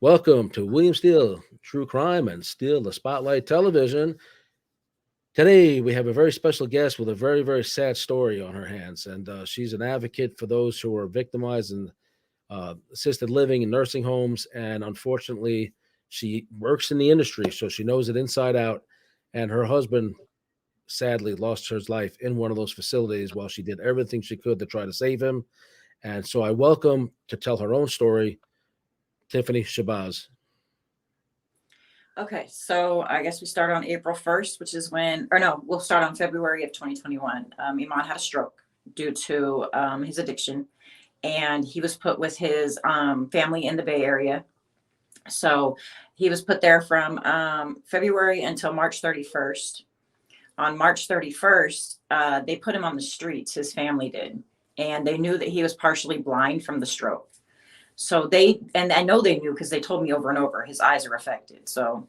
Welcome to William Steele, True Crime and Steele the Spotlight Television. Today, we have a very special guest with a very, very sad story on her hands. And she's an advocate for those who are victimized in assisted living and nursing homes. And unfortunately, she works in the industry, so she knows it inside out. And her husband sadly lost his life in one of those facilities while she did everything she could to try to save him. And so I welcome to tell her own story, Tiffany Shabazz. Okay, so I guess we start on April 1st, which is we'll start on February of 2021. Iman had a stroke due to his addiction, and he was put with his family in the Bay Area. So he was put there from February until March 31st. On March 31st, they put him on the streets, his family did, and they knew that he was partially blind from the stroke. So and I know they knew because they told me over and over, his eyes are affected. So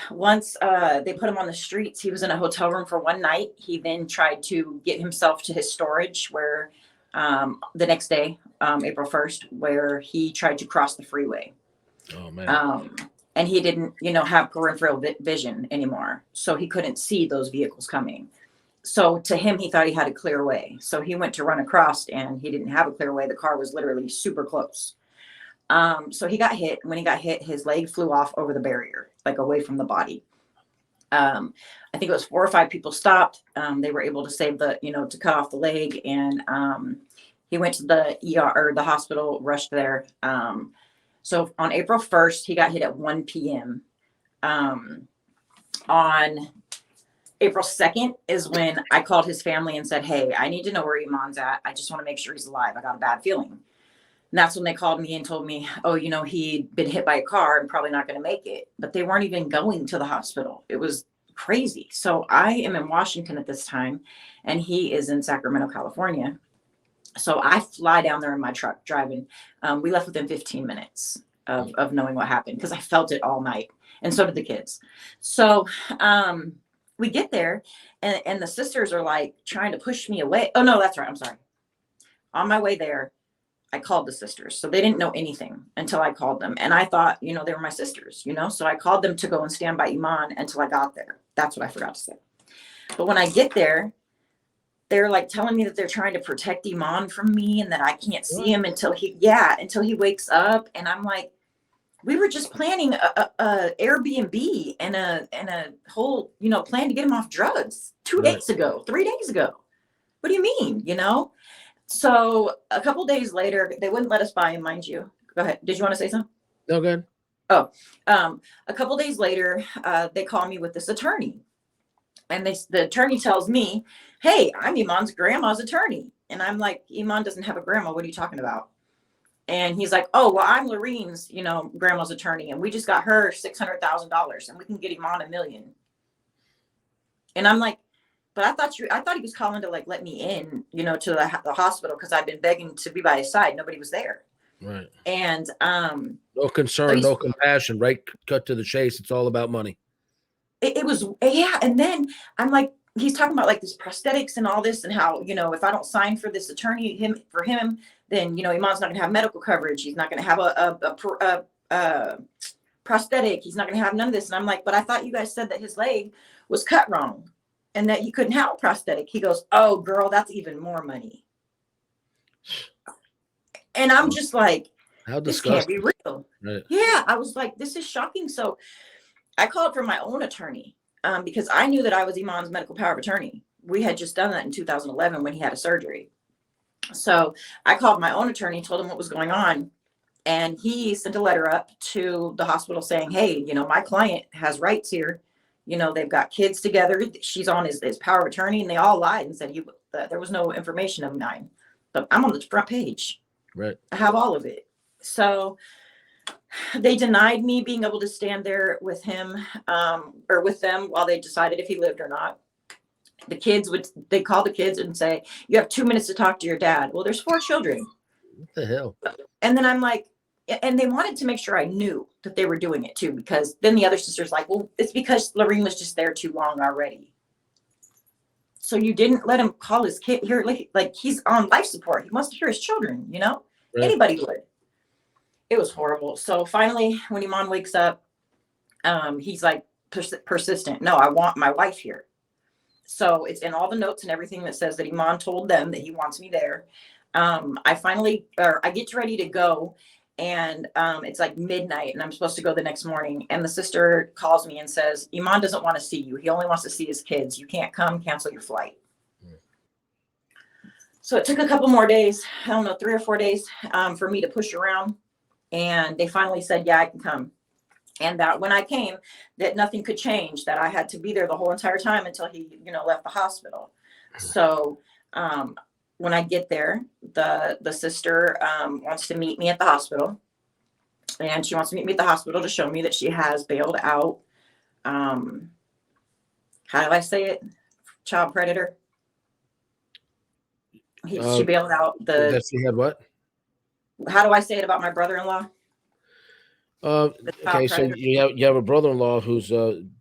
once they put him on the streets, he was in a hotel room for one night. He then tried to get himself to his storage where the next day, April 1st, where he tried to cross the freeway. Oh, man. And he didn't, have peripheral vision anymore. So he couldn't see those vehicles coming. So to him, he thought he had a clear way. So he went to run across and he didn't have a clear way. The car was literally super close. So he got hit. When he got hit, his leg flew off over the barrier, like away from the body. I think it was 4 or 5 people stopped. They were able to save to cut off the leg. And he went to the ER or the hospital, rushed there. So on April 1st, he got hit at 1 p.m. On April 2nd is when I called his family and said, hey, I need to know where Iman's at. I just want to make sure he's alive. I got a bad feeling. And that's when they called me and told me, oh, he'd been hit by a car and probably not going to make it. But they weren't even going to the hospital. It was crazy. So I am in Washington at this time, and he is in Sacramento, California. So I fly down there in my truck driving. We left within 15 minutes of knowing what happened because I felt it all night. And so did the kids. So we get there and the sisters are like trying to push me away. Oh, no, that's right. I'm sorry. On my way there, I called the sisters. So they didn't know anything until I called them. And I thought, they were my sisters, so I called them to go and stand by Iman until I got there. That's what I forgot to say. But when I get there, they're like telling me that they're trying to protect Iman from me and that I can't see him until he wakes up. And I'm like, we were just planning a Airbnb and a whole, plan to get him off drugs 2 days ago, 3 days ago. What do you mean, So a couple days later, they wouldn't let us buy him, mind you. Go ahead. Did you want to say something? No, good. Oh, a couple days later, they call me with this attorney. And the attorney tells me, hey, I'm Iman's grandma's attorney. And I'm like, Iman doesn't have a grandma. What are you talking about? And he's like, oh, well, I'm Lorene's, grandma's attorney. And we just got her $600,000 and we can get Iman $1 million. And I'm like, but I thought he was calling to let me in, to the hospital because I've been begging to be by his side. Nobody was there. Right. And no concern, no compassion, right? Cut to the chase. It's all about money. It was, yeah. And then I'm like, he's talking about this prosthetics and all this and how, if I don't sign for this attorney, for him, then, Iman's not going to have medical coverage. He's not going to have a prosthetic. He's not going to have none of this. And I'm like, but I thought you guys said that his leg was cut wrong and that he couldn't have a prosthetic. He goes, oh, girl, that's even more money. And I'm just like, how this can't disgusting. be real. Right. Yeah, I was like, this is shocking. So I called for my own attorney because I knew that I was Iman's medical power of attorney. We had just done that in 2011 when he had a surgery. So I called my own attorney, told him what was going on. And he sent a letter up to the hospital saying, hey, my client has rights here. They've got kids together. She's on his power of attorney. And they all lied and said there was no information of mine. But I'm on the front page. Right. I have all of it. So they denied me being able to stand there with him or with them while they decided if he lived or not. They call the kids and say, you have 2 minutes to talk to your dad. Well, there's 4 children. What the hell? And then I'm like, and they wanted to make sure I knew that they were doing it too, because then the other sister's like, well, it's because Lorene was just there too long already. So you didn't let him call his kid here. Like he's on life support. He wants to hear his children, Right. Anybody would. It was horrible. So finally, when Iman wakes up, he's like persistent. No, I want my wife here. So it's in all the notes and everything that says that Iman told them that he wants me there. I get ready to go, and it's like midnight, and I'm supposed to go the next morning. And the sister calls me and says, Iman doesn't want to see you. He only wants to see his kids. You can't come. Cancel your flight. So it took a couple more days. I don't know, 3 or 4 days for me to push around. And they finally said, yeah, I can come. And that when I came, that nothing could change, that I had to be there the whole entire time until he, left the hospital. So when I get there, the sister wants to meet me at the hospital. And she wants to meet me at the hospital to show me that she has bailed out. How do I say it? Child predator. She bailed out that she had what? How do I say it about my brother-in-law? Okay, so you have a brother-in-law who's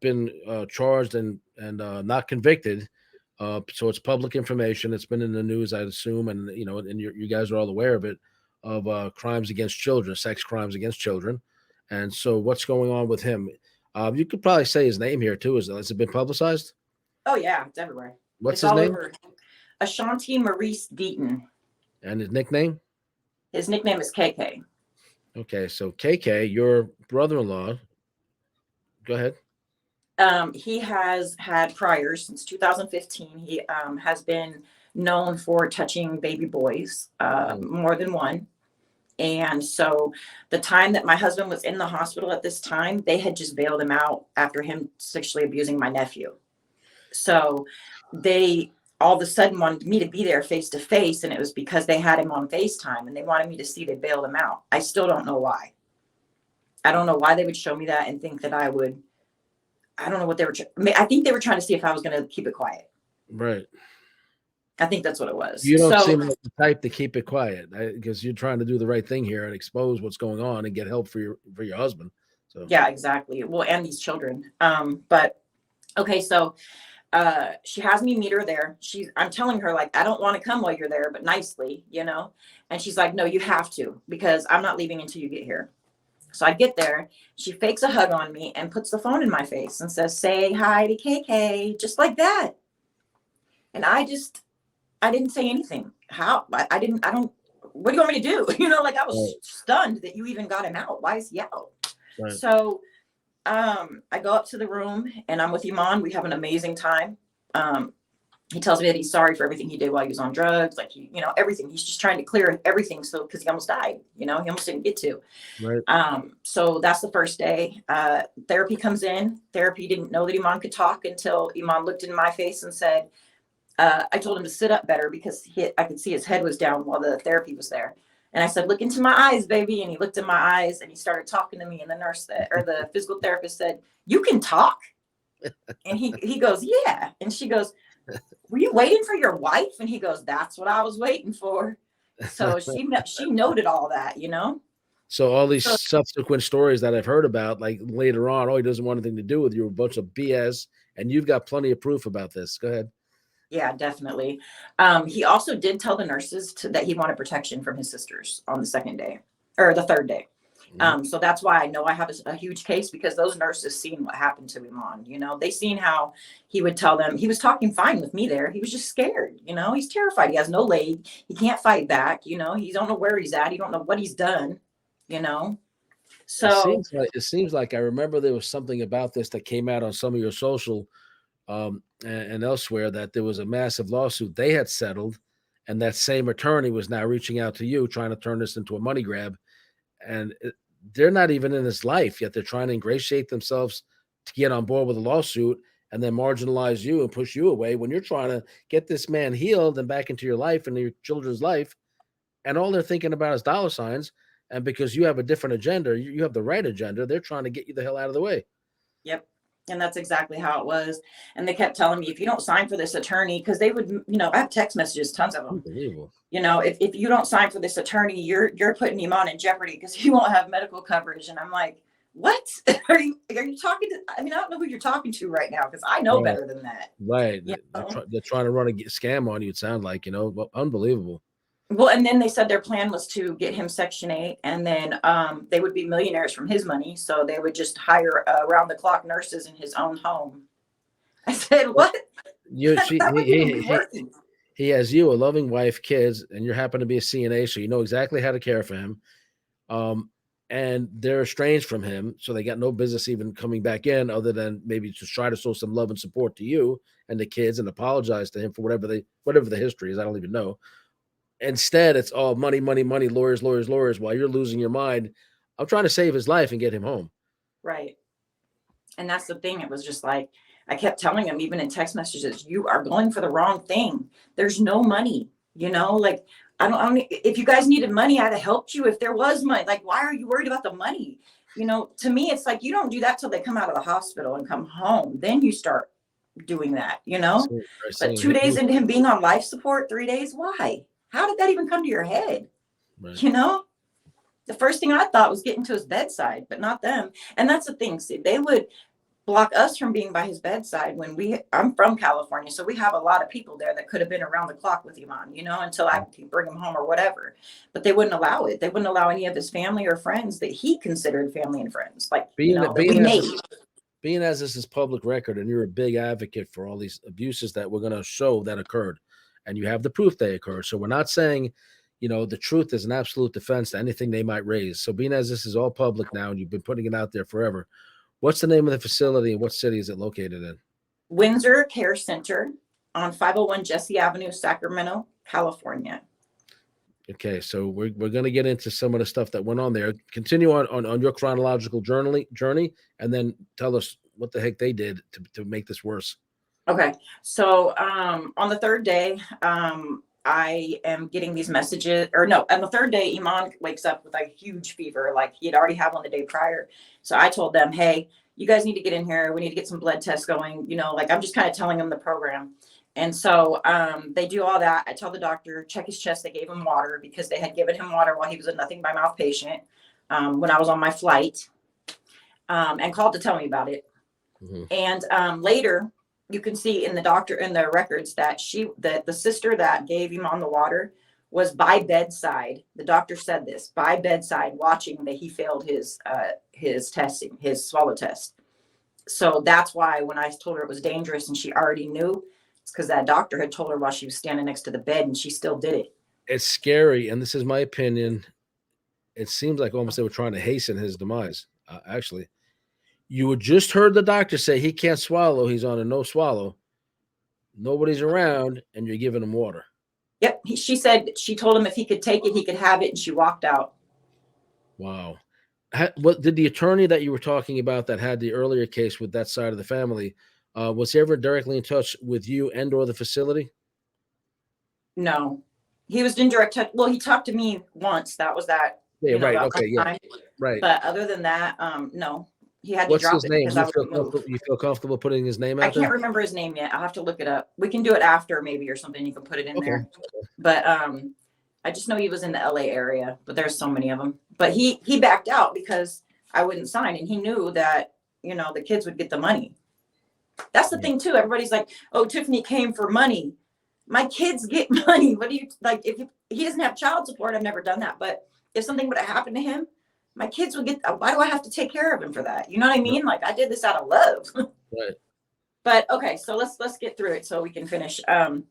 been charged and not convicted. So it's public information. It's been in the news, I assume, and and you guys are all aware of it, of crimes against children, sex crimes against children. And so, what's going on with him? You could probably say his name here too. Has it been publicized? Oh yeah, it's everywhere. What's his name? Over. Ashanti Maurice Deaton. And his nickname? His nickname is KK. Okay, so KK, your brother-in-law. Go ahead. He has had priors since 2015. He has been known for touching baby boys, more than one. And so the time that my husband was in the hospital at this time, they had just bailed him out after him sexually abusing my nephew. So they all of a sudden wanted me to be there face to face. And it was because they had him on FaceTime and they wanted me to see they bailed him out. I still don't know why. I don't know why they would show me that and think that I don't know what they were. I think they were trying to see if I was going to keep it quiet. Right. I think that's what it was. You don't seem like the type to keep it quiet because you're trying to do the right thing here and expose what's going on and get help for your husband. So yeah, exactly. Well, and these children. But okay, so she has me meet her there. I'm telling her, like, I don't want to come while you're there, but nicely, And she's like, no, you have to, because I'm not leaving until you get here. So I get there, she fakes a hug on me and puts the phone in my face and says, say hi to KK, just like that. And I didn't say anything. How? I don't, what do you want me to do? I was stunned that you even got him out. Why is he out? Right. So I go up to the room and I'm with Iman. We have an amazing time. He tells me that he's sorry for everything he did while he was on drugs, like everything. He's just trying to clear everything. So because he almost died, he almost didn't get to. Right. So that's the first day. Therapy comes in. Therapy didn't know that Iman could talk until Iman looked in my face and said, I told him to sit up better because I could see his head was down while the therapy was there. And I said, look into my eyes, baby. And he looked in my eyes and he started talking to me. And the physical therapist said, you can talk? And he goes, yeah. And she goes, were you waiting for your wife? And he goes, that's what I was waiting for. So she noted all that, So all these subsequent stories that I've heard about, like later on, he doesn't want anything to do with you, a bunch of BS. And you've got plenty of proof about this. Go ahead. Yeah, definitely. He also did tell the nurses that he wanted protection from his sisters on the second day or the third day. So that's why I know I have a huge case, because those nurses seen what happened to Iman. They seen how he would tell them he was talking fine with me there. He was just scared. He's terrified. He has no leg. He can't fight back. He don't know where he's at. He don't know what he's done. So it seems like I remember there was something about this that came out on some of your social and elsewhere, that there was a massive lawsuit they had settled, and that same attorney was now reaching out to you, trying to turn this into a money grab. And they're not even in his life yet. They're trying to ingratiate themselves to get on board with a lawsuit and then marginalize you and push you away when you're trying to get this man healed and back into your life and your children's life. And all they're thinking about is dollar signs. And because you have a different agenda, you have the right agenda, they're trying to get you the hell out of the way. Yep. And that's exactly how it was. And they kept telling me, if you don't sign for this attorney, because they would, I have text messages, tons of them. Unbelievable. If you don't sign for this attorney, you're putting Iman in jeopardy because he won't have medical coverage. And I'm like, what? Are you talking to? I don't know who you're talking to right now, because I know better than that. Right. They're trying to run a scam on you. It sounds like, unbelievable. Well, and then they said their plan was to get him Section 8, and then they would be millionaires from his money. So they would just hire around the clock nurses in his own home. I said, what? That wouldn't even be working. He has you, a loving wife, kids, and you happen to be a CNA, so you know exactly how to care for him. And they're estranged from him, so they got no business even coming back in, other than maybe to try to show some love and support to you and the kids and apologize to him for whatever the history is. I don't even know. Instead, it's all money, money, money, lawyers, lawyers, lawyers, while you're losing your mind. I'm trying to save his life and get him home. Right. And that's the thing. It was just like, I kept telling him, even in text messages, you are going for the wrong thing. There's no money, like, I don't, if you guys needed money, I'd have helped you if there was money. Like, why are you worried about the money? To me, it's like, you don't do that till they come out of the hospital and come home. Then you start doing that, but 2 days into him being on life support, 3 days, why? How did that even come to your head? Right. The first thing I thought was getting to his bedside, but not them. And that's the thing. See, they would block us from being by his bedside I'm from California. So we have a lot of people there that could have been around the clock with Iman, until I can bring him home or whatever. But they wouldn't allow it. They wouldn't allow any of his family or friends that he considered family and friends. Like, being as this is public record, and you're a big advocate for all these abuses that we're going to show that occurred, and you have the proof they occurred. So we're not saying, the truth is an absolute defense to anything they might raise. So being as this is all public now, and you've been putting it out there forever, what's the name of the facility and what city is it located in? Windsor Care Center on 501 Jesse Avenue, Sacramento, California. Okay, so we're going to get into some of the stuff that went on there. Continue on your chronological journey, and then tell us what the heck they did to make this worse. Okay, so on the third day, I am getting these messages, on the third day, Iman wakes up with a huge fever, like he had already had one the day prior. So I told them, hey, you guys need to get in here. We need to get some blood tests going, like I'm just kind of telling them the program. And so they do all that. I tell the doctor, check his chest. They gave him water because they had given him water while he was a nothing by mouth patient when I was on my flight, and called to tell me about it. Mm-hmm. And later, you can see in the records that the sister that gave Iman the water was by bedside. The doctor said this, by bedside, watching that he failed his testing, his swallow test. So that's why when I told her it was dangerous and she already knew, it's because that doctor had told her while she was standing next to the bed, and she still did it. It's scary. And this is my opinion. It seems like almost they were trying to hasten his demise. Actually, you had just heard the doctor say he can't swallow. He's on a no swallow. Nobody's around, and you're giving him water. Yep. She said she told him if he could take it, he could have it, and she walked out. Wow. What did the attorney that you were talking about that had the earlier case with that side of the family, was he ever directly in touch with you and or the facility? No. He was in direct touch. Well, he talked to me once. That was that. Yeah, right. Okay, yeah. Time. Right. But other than that, no. He had What's to drop his it name? because You feel comfortable putting his name out I can't remember his name yet. I'll have to look it up. We can do it after maybe or something. You can put it in there. But I just know he was in the LA area, but there's so many of them. But he backed out because I wouldn't sign, and he knew that, the kids would get the money. That's the thing too. Everybody's like, oh, Tiffany came for money. My kids get money. What do you like? If he doesn't have child support, I've never done that. But if something would have happened to him, my kids would get, why do I have to take care of him for that? You know what I mean? Like, I did this out of love. Right. But okay, so let's get through it so we can finish and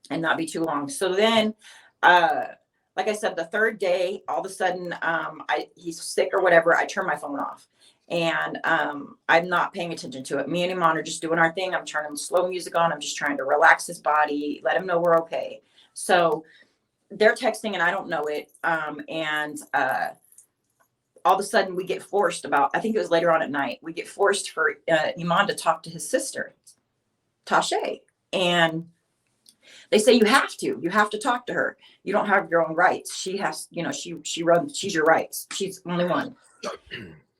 not be too long. So then, like I said, the third day, all of a sudden, he's sick or whatever. I turn my phone off, and I'm not paying attention to it. Me and Iman are just doing our thing. I'm turning slow music on. I'm just trying to relax his body, let him know we're okay. So they're texting, and I don't know it. All of a sudden we get forced I think it was later on at night, we get forced for Iman to talk to his sister, Tasha. And they say, you have to talk to her. You don't have your own rights. She has, she's your rights. She's the only one.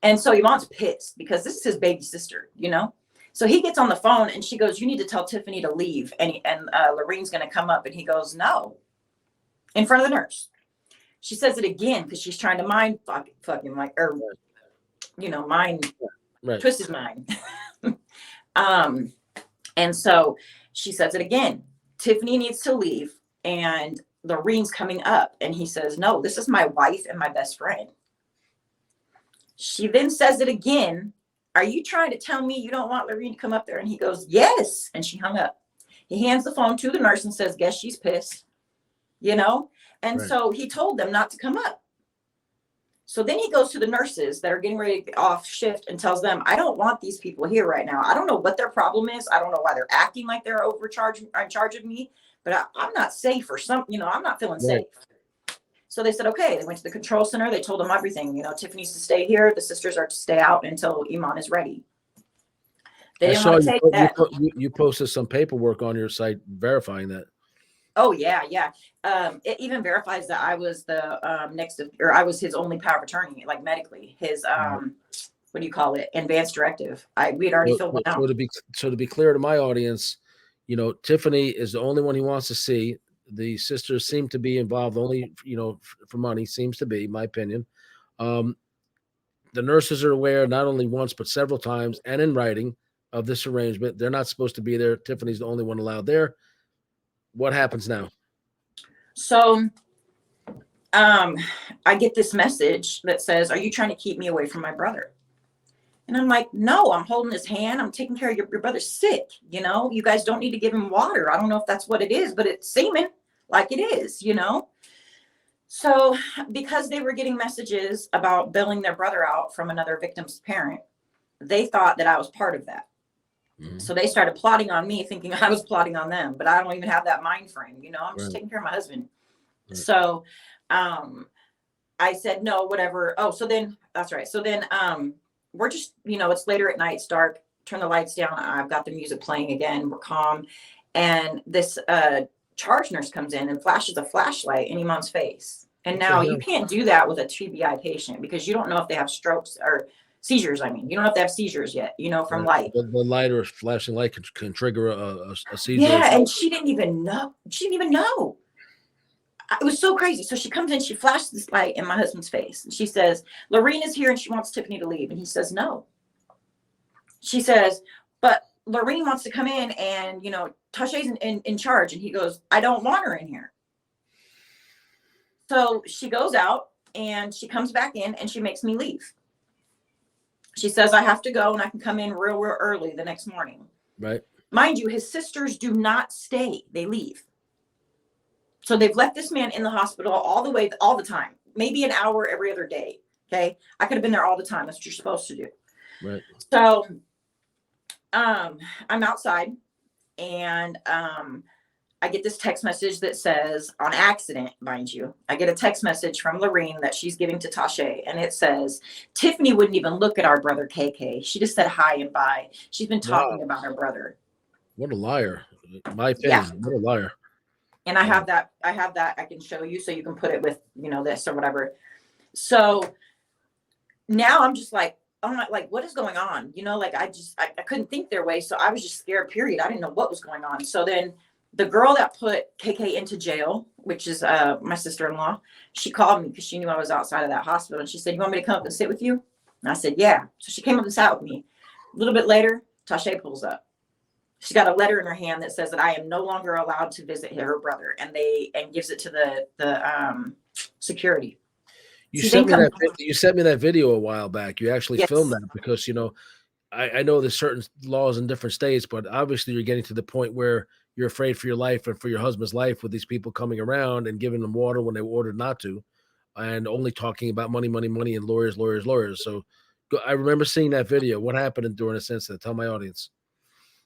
And so Iman's pissed because this is his baby sister, So he gets on the phone and she goes, you need to tell Tiffany to leave. And Lorene's going to come up. And he goes, no, in front of the nurse. She says it again because she's trying to mind fucking like, or, mind, right. Twist his mind. And so she says it again. Tiffany needs to leave. And Lorraine's coming up. And he says, no, this is my wife and my best friend. She then says it again. Are you trying to tell me you don't want Lorraine to come up there? And he goes, yes. And she hung up. He hands the phone to the nurse and says, guess she's pissed, you know? And Right. so he told them not to come up. So then he goes to the nurses that are getting ready to get off shift and tells them, I don't want these people here right now. I don't know what their problem is. I don't know why they're acting like they're in charge of me, but I'm not safe or something, I'm not feeling safe. So they said, okay. They went to the control center. They told them everything. Tiffany's to stay here. The sisters are to stay out until Iman is ready. They didn't want to take that. You posted some paperwork on your site verifying that. Oh yeah. It even verifies that I was the I was his only power of attorney, like medically. His what do you call it? Advanced directive. We had already filled one out. So to be clear to my audience, Tiffany is the only one he wants to see. The sisters seem to be involved only, for money, seems to be, my opinion. The nurses are aware not only once, but several times and in writing of this arrangement. They're not supposed to be there. Tiffany's the only one allowed there. What happens now? So I get this message that says, are you trying to keep me away from my brother? And I'm like, no, I'm holding his hand. I'm taking care of your brother's sick. You guys don't need to give him water. I don't know if that's what it is, but it's seeming like it is, So because they were getting messages about billing their brother out from another victim's parent, they thought that I was part of that. Mm-hmm. So they started plotting on me, thinking I was plotting on them, but I don't even have that mind frame. I'm just taking care of my husband. Right. So I said, no, whatever. Oh, so then that's right. So then we're just, it's later at night, it's dark, turn the lights down. I've got the music playing again. We're calm. And this charge nurse comes in and flashes a flashlight in Iman's face. And now you can't do that with a TBI patient because you don't know if they have strokes or seizures. I mean, you don't know if they have seizures yet, from light. The light or flashing light can trigger a seizure. Yeah, and she didn't even know. It was so crazy. So she comes in, she flashes this light in my husband's face. And she says, Lorraine is here and she wants Tiffany to leave. And he says, no. She says, but Lorraine wants to come in and, Tasha's in charge. And he goes, I don't want her in here. So she goes out and she comes back in and she makes me leave. She says, I have to go and I can come in real early the next morning. Right. Mind you, his sisters do not stay. They leave. So they've left this man in the hospital all the time, maybe an hour every other day. Okay. I could have been there all the time. That's what you're supposed to do. Right. So I'm outside and I get this text message that says, on accident, mind you, I get a text message from Lorraine that she's giving to Tasha. And it says, Tiffany wouldn't even look at our brother KK. She just said hi and bye. She's been talking about her brother. What a liar. In my opinion, what a liar. And I have that I can show you so you can put it with, this or whatever. So now I'm just like, what is going on? I couldn't think their way. So I was just scared, period. I didn't know what was going on. So then the girl that put KK into jail, which is my sister-in-law, she called me because she knew I was outside of that hospital. And she said, you want me to come up and sit with you? And I said, yeah. So she came up and sat with me. A little bit later, Tasha pulls up. She's got a letter in her hand that says that I am no longer allowed to visit her brother, and gives it to the security. You sent me that video a while back. You actually filmed that because I know there's certain laws in different states, but obviously you're getting to the point where you're afraid for your life and for your husband's life with these people coming around and giving them water when they were ordered not to, and only talking about money, and lawyers. So I remember seeing that video. What happened during this incident? Tell my audience.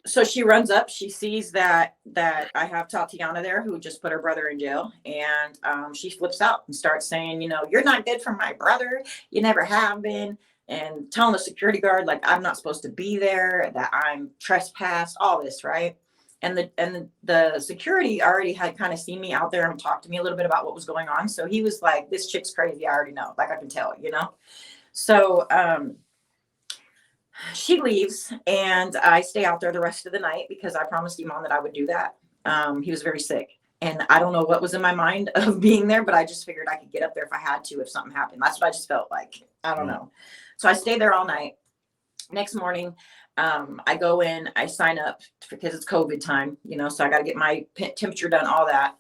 So she runs up, she sees that I have Tatiana there who just put her brother in jail. And she flips out and starts saying, you're not good for my brother. You never have been. And telling the security guard, like, I'm not supposed to be there, that I'm trespassed, all this, right? And the security already had kind of seen me out there and talked to me a little bit about what was going on. So he was like, this chick's crazy. I already know. Like, I can tell, So she leaves and I stay out there the rest of the night because I promised Iman that I would do that. He was very sick and I don't know what was in my mind of being there, but I just figured I could get up there if I had to, if something happened. That's what I just felt like. I don't know. So I stayed there all night. Next morning, I go in, I sign up because it's COVID time, so I got to get my temperature done, all that.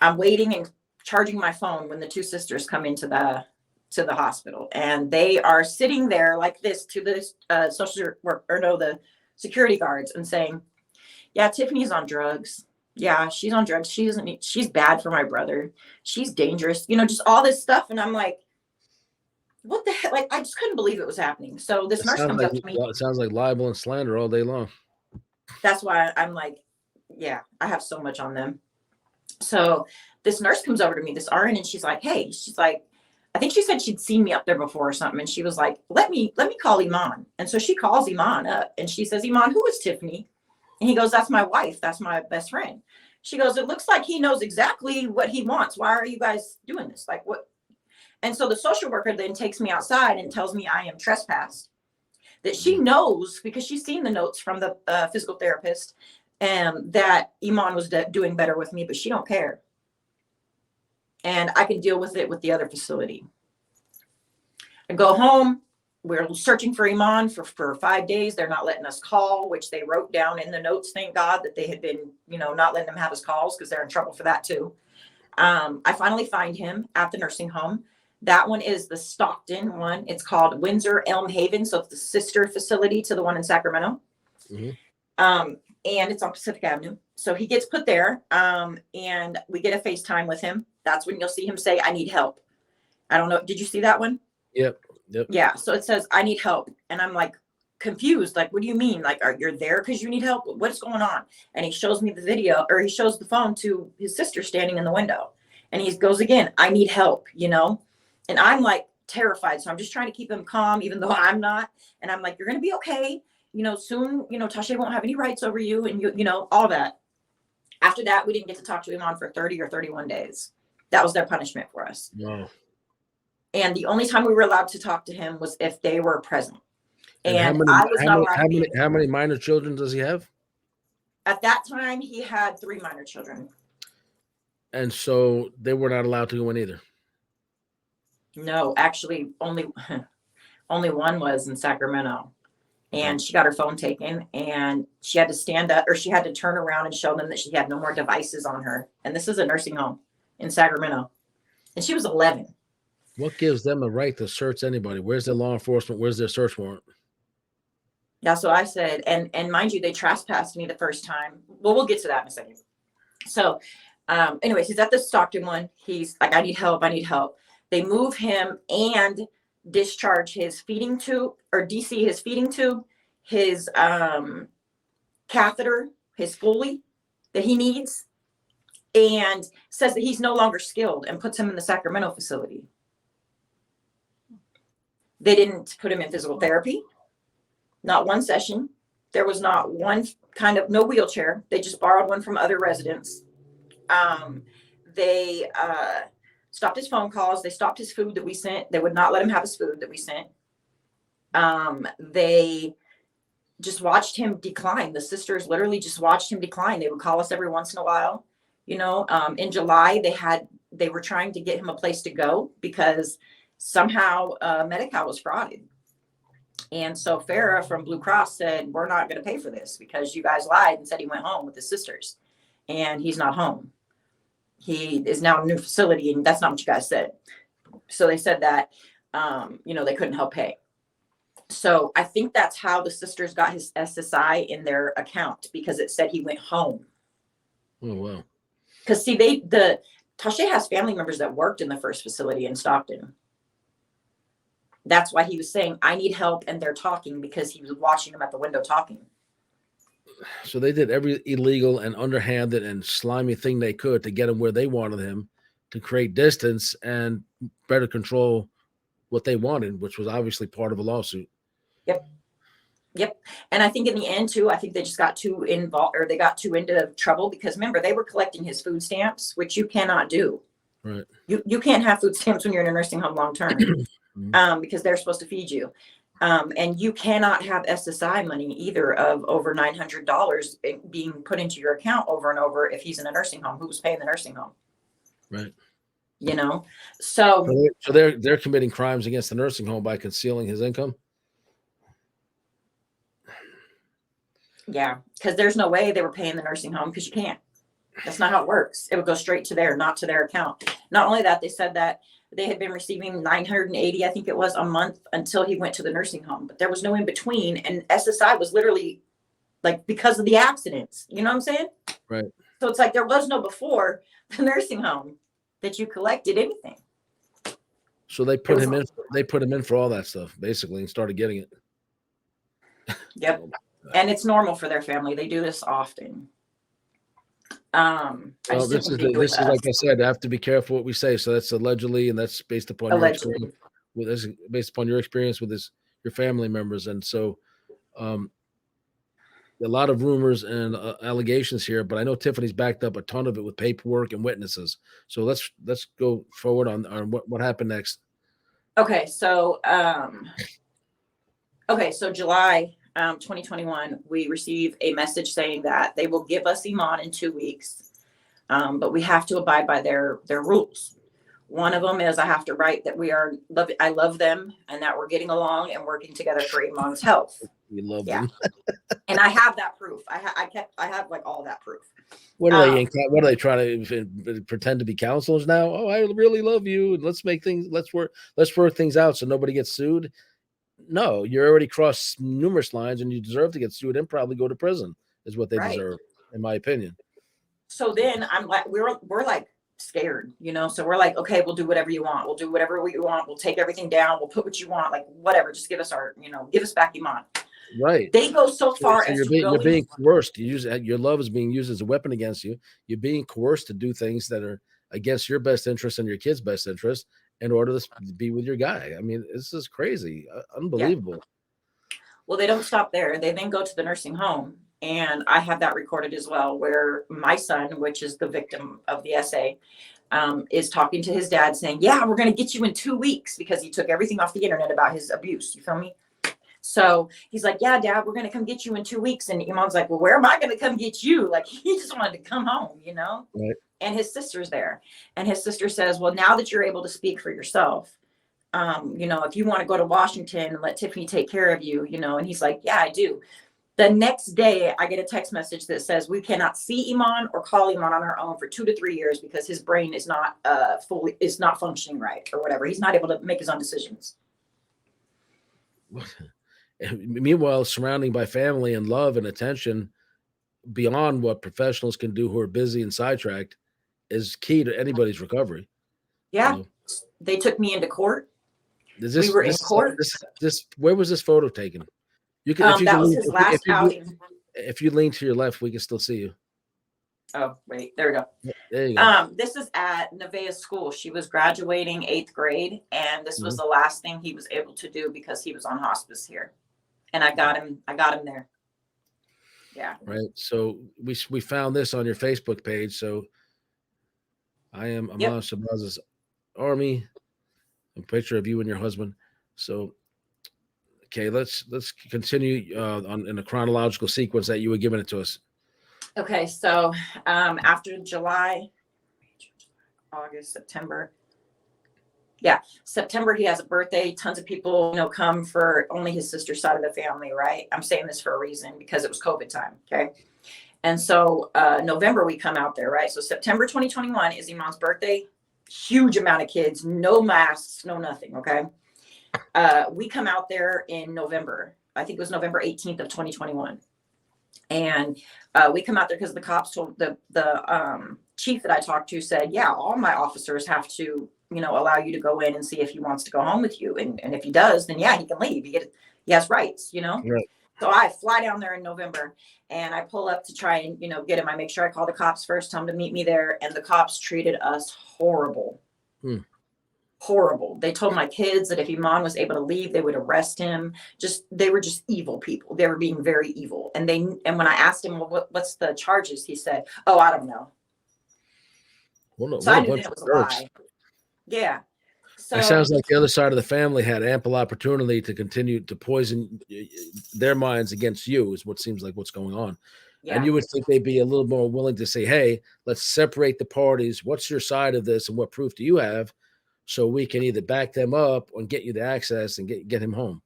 I'm waiting and charging my phone when the two sisters come into the hospital, and they are sitting there like this to the social work, or no, the security guards, and saying, yeah, Tiffany's on drugs. Yeah, she's on drugs. She doesn't need, she's bad for my brother. She's dangerous, just all this stuff. And I'm like, what the heck? Like, I just couldn't believe it was happening. So this nurse comes up to me. It sounds like libel and slander all day long. That's why I'm like, yeah, I have so much on them. So this nurse comes over to me, this RN, and she's like, hey, she's like, I think she said she'd seen me up there before or something. And she was like, let me call Iman. And so she calls Iman up and she says, Iman, who is Tiffany? And he goes, that's my wife. That's my best friend. She goes, it looks like he knows exactly what he wants. Why are you guys doing this? Like, what? And so the social worker then takes me outside and tells me I am trespassed, that she knows because she's seen the notes from the physical therapist, and that Iman was doing better with me, but she don't care. And I can deal with it with the other facility. I go home. We're searching for Iman for 5 days. They're not letting us call, which they wrote down in the notes. Thank God that they had been, not letting them have his calls, because they're in trouble for that too. I finally find him at the nursing home. That one is the Stockton one. It's called Windsor Elm Haven. So it's the sister facility to the one in Sacramento. Mm-hmm. And it's on Pacific Avenue. So he gets put there, and we get a FaceTime with him. That's when you'll see him say, I need help. I don't know. Did you see that one? Yep. Yeah. So it says, I need help. And I'm like confused. Like, what do you mean? Like, you're there because you need help? What's going on? And he shows me the video, or he shows the phone to his sister standing in the window. And he goes again, I need help, And I'm like terrified. So I'm just trying to keep him calm, even though I'm not. And I'm like, you're going to be okay. Soon, Tasha won't have any rights over you, and all that. After that, we didn't get to talk to Iman for 30 or 31 days. That was their punishment for us. Wow. And the only time we were allowed to talk to him was if they were present. And how many minor children does he have? At that time, he had 3 minor children. And so they were not allowed to go in either. No, actually, only one was in Sacramento. And she got her phone taken, and she had to stand up, or she had to turn around and show them that she had no more devices on her. And this is a nursing home in Sacramento. And she was 11. What gives them a right to search anybody? Where's their law enforcement? Where's their search warrant? That's what I said. And mind you, they trespassed me the first time. Well, we'll get to that in a second. So anyways, he's at the Stockton one. He's like, I need help. They move him and discharge his feeding tube, or DC his feeding tube, his catheter, his Foley that he needs, and says that he's no longer skilled, and puts him in the Sacramento facility. They didn't put him in physical therapy, not one session. There was not one no wheelchair. They just borrowed one from other residents. They stopped his phone calls. They stopped his food that we sent. They would not let him have his food that we sent. They just watched him decline. The sisters literally just watched him decline. They would call us every once in a while. In July, they were trying to get him a place to go because somehow Medi-Cal was frauded. And so Farrah from Blue Cross said, we're not going to pay for this because you guys lied and said he went home with his sisters, and he's not home. He is now in a new facility, and that's not what you guys said. So they said that, they couldn't help pay. So I think that's how the sisters got his SSI in their account, because it said he went home. Oh, wow. Because see, Tasha has family members that worked in the first facility in Stockton. That's why he was saying, I need help. And they're talking, because he was watching them at the window talking. So they did every illegal and underhanded and slimy thing they could to get him where they wanted him, to create distance and better control what they wanted, which was obviously part of a lawsuit. Yep. And I think in the end too, I think they just got too involved, or they got too into trouble, because remember, they were collecting his food stamps, which you cannot do. Right. You can't have food stamps when you're in a nursing home long-term, because they're supposed to feed you. And you cannot have SSI money either of over $900 being put into your account over and over if he's in a nursing home. Who's paying the nursing home? Right. So they're committing crimes against the nursing home by concealing his income. Yeah, because there's no way they were paying the nursing home, because you can't. That's not how it works. It would go straight to not to their account. Not only that, they said that they had been receiving 980, I think it was, a month until he went to the nursing home, but there was no in between. And SSI was literally like because of the accidents. You know what I'm saying? Right. So it's like there was no before the nursing home that you collected anything. So they put him in. They put him in for all that stuff basically, and started getting it. Yep. And it's normal for their family. They do this often. Well, this is like I said, I have to be careful what we say. So that's allegedly, and that's based upon allegedly. Based upon your experience with your family members, and so a lot of rumors and allegations here. But I know Tiffany's backed up a ton of it with paperwork and witnesses. So let's go forward on what happened next. Okay, so July 2021, we receive a message saying that they will give us Iman in 2 weeks, but we have to abide by their rules. One of them is I have to write that I love them and that we're getting along and working together for Iman's health. You love them, and I have that proof. I have like all that proof. What are they? What are they trying to pretend to be counselors now? Oh, I really love you, and let's work things out so nobody gets sued. No, you're already crossed numerous lines, and you deserve to get sued and probably go to prison. Is what they deserve, in my opinion. So then I'm like, we're like scared, So we're like, okay, we'll do whatever you want. We'll do whatever we want. We'll take everything down. We'll put what you want, like whatever. Just give us give us back Iman. Right. They go so far as you're being coerced. Your love is being used as a weapon against you. You're being coerced to do things that are against your best interest and your kid's best interest in order to be with your guy. I mean, this is crazy, unbelievable. Yeah. Well, they don't stop there. They then go to the nursing home, and I have that recorded as well, where my son, which is the victim of the essay, is talking to his dad saying, yeah, we're going to get you in 2 weeks, because he took everything off the internet about his abuse. You feel me? So he's like, yeah, Dad, we're going to come get you in 2 weeks. And Iman's like, well, where am I going to come get you? Like, he just wanted to come home, Right. And his sister's there. And his sister says, well, now that you're able to speak for yourself, if you want to go to Washington and let Tiffany take care of you, and he's like, yeah, I do. The next day, I get a text message that says we cannot see Iman or call Iman on our own for 2 to 3 years because his brain is not not functioning right or whatever. He's not able to make his own decisions. Meanwhile, surrounding by family and love and attention beyond what professionals can do who are busy and sidetracked is key to anybody's recovery. Yeah. They took me into court. We were in court. Where was this photo taken? You can. That was his last outing. If you lean to your left, we can still see you. Oh, wait. There we go. There you go. This is at Nevaeh's school. She was graduating 8th grade, and this was the last thing he was able to do because he was on hospice here. And I got him there. Yeah. Right. So we found this on your Facebook page. So I am Iman Shabazz's army. A picture of you and your husband. So okay, let's continue in a chronological sequence that you were giving it to us. Okay, so after July, August, September. Yeah, September, he has a birthday. Tons of people, come for only his sister's side of the family, right? I'm saying this for a reason because it was COVID time, okay? And so November, we come out there, right? So September 2021 is Iman's birthday. Huge amount of kids, no masks, no nothing, okay? We come out there in November. I think it was November 18th of 2021. And we come out there because the cops told the chief that I talked to said, yeah, all my officers have to, allow you to go in and see if he wants to go home with you. And if he does, then yeah, he can leave. He has rights, Right. So I fly down there in November and I pull up to try and, get him. I make sure I call the cops first, tell him to meet me there. And the cops treated us horrible. Horrible. They told my kids that if Iman was able to leave, they would arrest him. They were just evil people. They were being very evil. And when I asked him, well, what's the charges? He said, oh, I don't know. So I knew that was a lie. Yeah. So it sounds like the other side of the family had ample opportunity to continue to poison their minds against you, is what seems like what's going on. Yeah. And you would think they'd be a little more willing to say, hey, let's separate the parties. What's your side of this and what proof do you have? So we can either back them up or get you the access and get him home.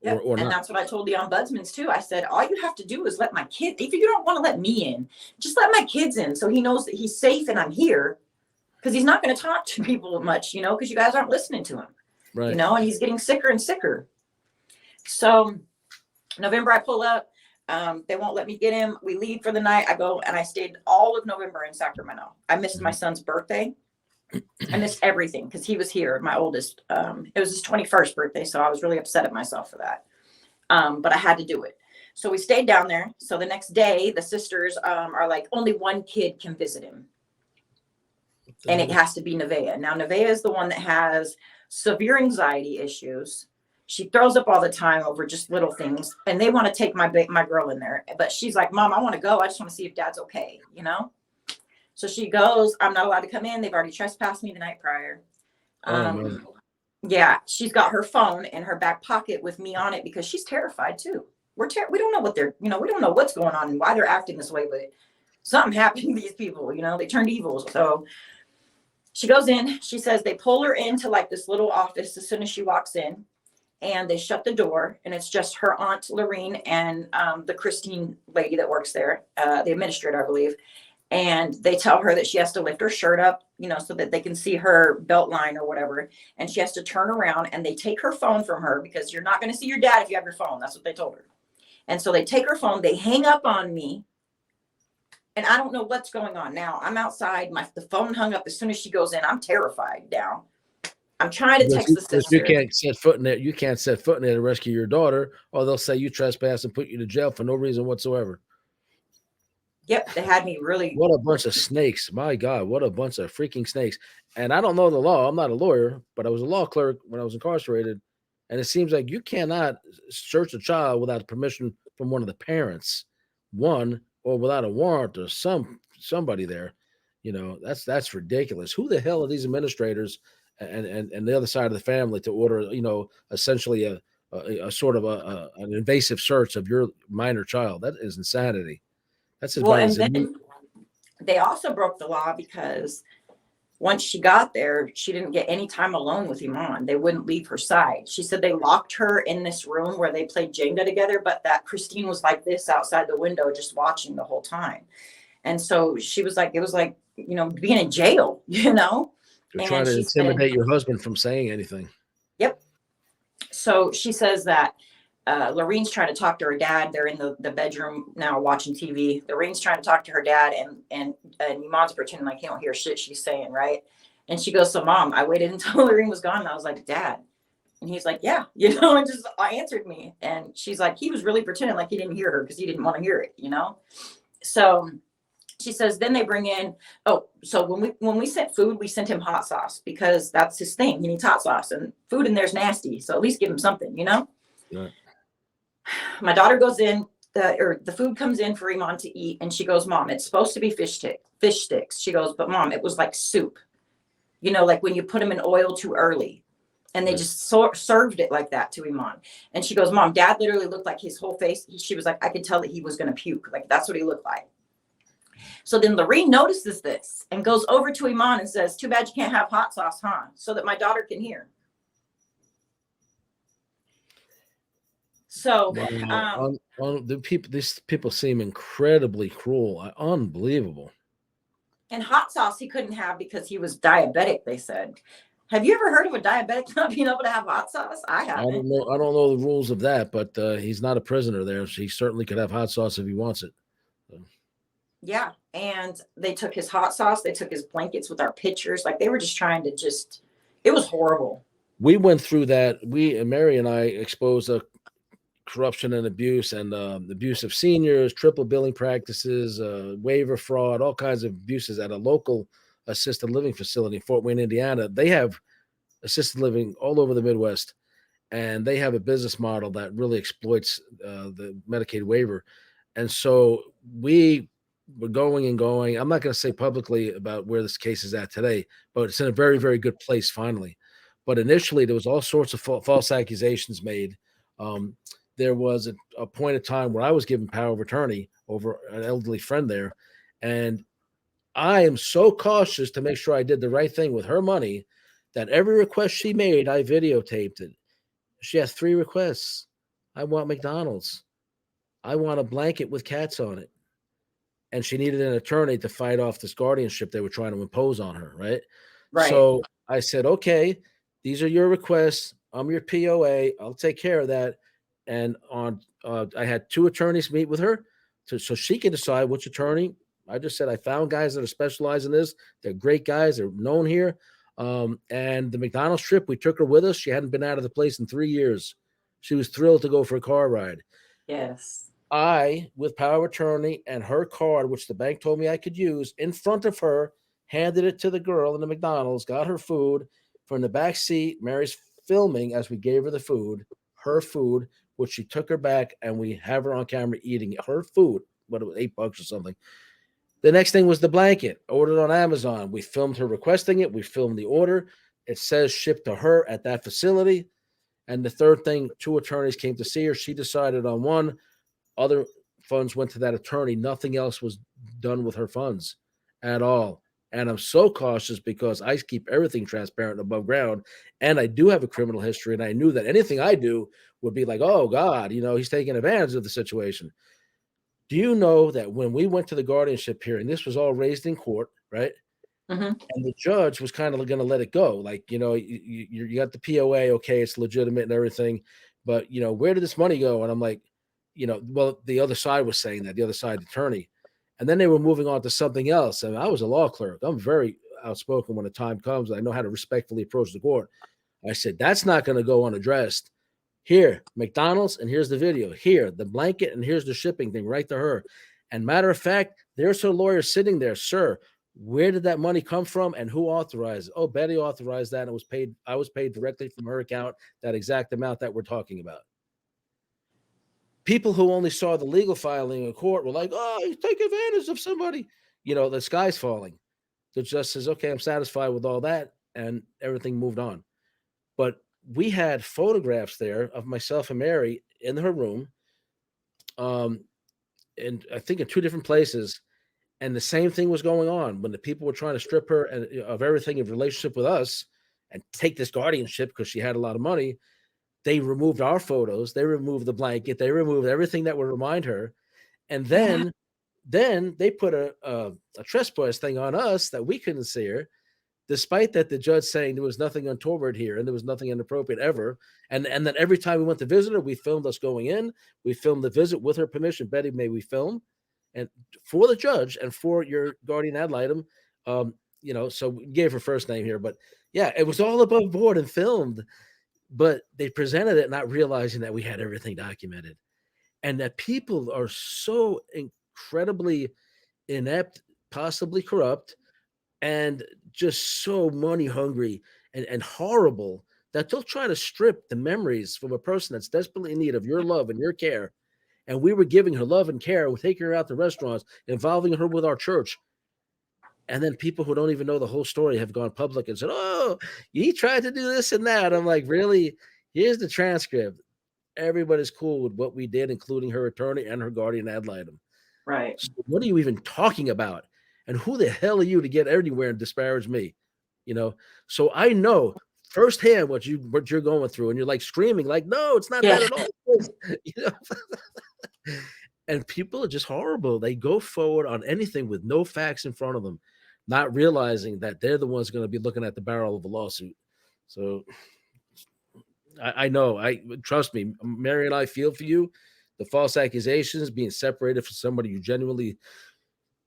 Yep. or And not. that's what I told the ombudsmans too. I said, all you have to do is let my kid, if you don't want to let me in, just let my kids in so he knows that he's safe and I'm here. Because he's not going to talk to people much, because you guys aren't listening to him, Right. and he's getting sicker and sicker. So November, I pull up. They won't let me get him. We leave for the night. I go and I stayed all of November in Sacramento. I missed my son's birthday. I missed everything because he was here, my oldest. It was his 21st birthday, so I was really upset at myself for that. But I had to do it. So we stayed down there. So the next day, the sisters are like, only one kid can visit him. And it has to be Nevaeh. Now, Nevaeh is the one that has severe anxiety issues. She throws up all the time over just little things. And they want to take my girl in there. But she's like, Mom, I want to go. I just want to see if Dad's okay, So she goes. I'm not allowed to come in. They've already trespassed me the night prior. Yeah, she's got her phone in her back pocket with me on it because she's terrified too. We don't know what we don't know what's going on and why they're acting this way, but something happened to these people, they turned evil. So she goes in, she says they pull her into like this little office as soon as she walks in, and they shut the door, and it's just her aunt Lorene and the Christine lady that works there, the administrator, I believe. And they tell her that she has to lift her shirt up, so that they can see her belt line or whatever. And she has to turn around, and they take her phone from her because you're not going to see your dad if you have your phone. That's what they told her. And so they take her phone, they hang up on me. And I don't know what's going on now. I'm outside. The phone hung up as soon as she goes in. I'm terrified now. I'm trying to text the sister. You can't set foot in there. You can't set foot in there to rescue your daughter, or they'll say you trespass and put you to jail for no reason whatsoever. Yep, they had me really. What a bunch of snakes. My God, what a bunch of freaking snakes. And I don't know the law. I'm not a lawyer, but I was a law clerk when I was incarcerated. And it seems like you cannot search a child without permission from one of the parents, or without a warrant or somebody there. That's ridiculous. Who the hell are these administrators and the other side of the family to order, essentially a sort of an invasive search of your minor child? That is insanity. That's as and then they also broke the law because once she got there, she didn't get any time alone with Iman. They wouldn't leave her side. She said they locked her in this room where they played Jenga together, but that Christine was like this outside the window, just watching the whole time. And so she was like, it was like, being in jail, You're trying to intimidate your husband from saying anything. Yep. So she says that Lorene's trying to talk to her dad. They're in the bedroom now watching TV. Lorene's trying to talk to her dad, and Iman's pretending like he don't hear shit she's saying, right? And she goes, so Mom, I waited until Lorene was gone, and I was like, Dad. And he's like, yeah, and just answered me. And she's like, he was really pretending like he didn't hear her because he didn't want to hear it, So she says, then they bring in, so when we sent food, we sent him hot sauce because that's his thing. He needs hot sauce, and food in there's nasty. So at least give him something, Yeah. My daughter goes in, the food comes in for Iman to eat, and she goes, Mom, it's supposed to be fish sticks. She goes, but Mom, it was like soup, like when you put them in oil too early. And they just served it like that to Iman. And she goes, Mom, Dad literally looked like his whole face. She was like, I could tell that he was going to puke. Like, that's what he looked like. So then Lorene notices this and goes over to Iman and says, too bad you can't have hot sauce, huh? So that my daughter can hear. So these people seem incredibly cruel, unbelievable. And hot sauce he couldn't have because he was diabetic, they said. Have you ever heard of a diabetic not being able to have hot sauce? I haven't. I don't know the rules of that, but he's not a prisoner there. So he certainly could have hot sauce if he wants it. So. Yeah, and they took his hot sauce. They took his blankets with our pictures. Like, they were just trying to it was horrible. We went through that. Mary and I exposed corruption and abuse and abuse of seniors, triple billing practices, waiver fraud, all kinds of abuses at a local assisted living facility in Fort Wayne, Indiana. They have assisted living all over the Midwest, and they have a business model that really exploits the Medicaid waiver. And so we were going and going. I'm not going to say publicly about where this case is at today, but it's in a very, very good place finally. But initially, there was all sorts of false accusations made. There was a point of time where I was given power of attorney over an elderly friend there. And I am so cautious to make sure I did the right thing with her money that every request she made, I videotaped it. She has 3 requests. I want McDonald's. I want a blanket with cats on it. And she needed an attorney to fight off this guardianship they were trying to impose on her, right? Right. So I said, okay, these are your requests. I'm your POA. I'll take care of that. And I had two attorneys meet with her so she could decide which attorney. I just said I found guys that are specialized in this. They're great guys. They're known here. And the McDonald's trip, we took her with us. She hadn't been out of the place in 3 years. She was thrilled to go for a car ride. Yes. I, with power of attorney and her card, which the bank told me I could use, in front of her, handed it to the girl in the McDonald's, got her food. From the back seat, Mary's filming as we gave her the food, her food, which she took her back, and we have her on camera eating her food. What, it was $8 or something. The next thing was the blanket, ordered on Amazon. We filmed her requesting it. We filmed the order. It says shipped to her at that facility. And the third thing, two attorneys came to see her. She decided on one. Other funds went to that attorney. Nothing else was done with her funds at all. And I'm so cautious because I keep everything transparent above ground. And I do have a criminal history. And I knew that anything I do would be like, oh, God, he's taking advantage of the situation. Do you know that when we went to the guardianship hearing, this was all raised in court, right? Mm-hmm. And the judge was kind of going to let it go. Like, you got the POA. Okay, it's legitimate and everything. But, where did this money go? And I'm like, well, the other side was saying that, the other side attorney. And then they were moving on to something else. And I was a law clerk. I'm very outspoken when the time comes. I know how to respectfully approach the court. I said, that's not going to go unaddressed. Here, McDonald's, and here's the video. Here, the blanket, and here's the shipping thing right to her. And matter of fact, there's her lawyer sitting there. Sir, where did that money come from and who authorized it? Oh, Betty authorized that. And it was paid. I was paid directly from her account, that exact amount that we're talking about. People who only saw the legal filing in court were like, oh, you take advantage of somebody. The sky's falling. The judge says, okay, I'm satisfied with all that. And everything moved on. But we had photographs there of myself and Mary in her room. And I think in two different places. And the same thing was going on when the people were trying to strip her of everything in relationship with us and take this guardianship because she had a lot of money. They removed our photos. They removed the blanket. They removed everything that would remind her. And then they put a trespass thing on us that we couldn't see her, despite that the judge saying there was nothing untoward here and there was nothing inappropriate ever. And then every time we went to visit her, we filmed us going in. We filmed the visit with her permission. Betty, may we film? And for the judge and for your guardian ad litem, so we gave her first name here. But yeah, it was all above board and filmed. But they presented it not realizing that we had everything documented and that people are so incredibly inept, possibly corrupt, and just so money hungry and horrible that they'll try to strip the memories from a person that's desperately in need of your love and your care. And we were giving her love and care. We're taking her out to restaurants, involving her with our church. And then people who don't even know the whole story have gone public and said, oh, you tried to do this and that. I'm like, really? Here's the transcript. Everybody's cool with what we did, including her attorney and her guardian ad litem. Right. So what are you even talking about? And who the hell are you to get anywhere and disparage me? So I know firsthand what you're going through. And you're like screaming, like, no, it's not that at all. And people are just horrible. They go forward on anything with no facts in front of them, not realizing that they're the ones going to be looking at the barrel of a lawsuit. So I know. Trust me, Mary and I feel for you. The false accusations, being separated from somebody you genuinely,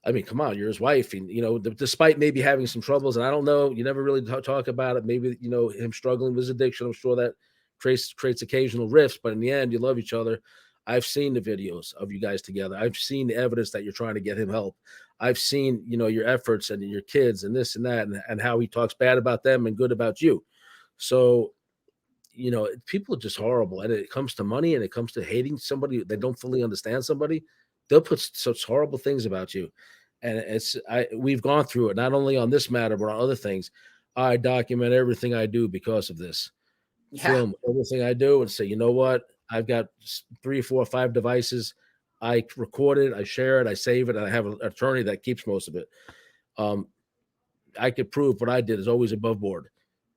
I mean, come on, you're his wife. And, despite maybe having some troubles, and I don't know, you never really talk about it. Maybe, him struggling with his addiction. I'm sure that creates occasional rifts, but in the end, you love each other. I've seen the videos of you guys together. I've seen the evidence that you're trying to get him help. I've seen, your efforts and your kids and this and that, and how he talks bad about them and good about you. So, people are just horrible. And it comes to money and it comes to hating somebody. They don't fully understand somebody. They'll put such horrible things about you. And we've gone through it, not only on this matter, but on other things. I document everything I do because of this. Film everything I do and say, you know what? I've got 3, 4, 5 devices. I record it, I share it, I save it, and I have an attorney that keeps most of it. I could prove what I did is always above board.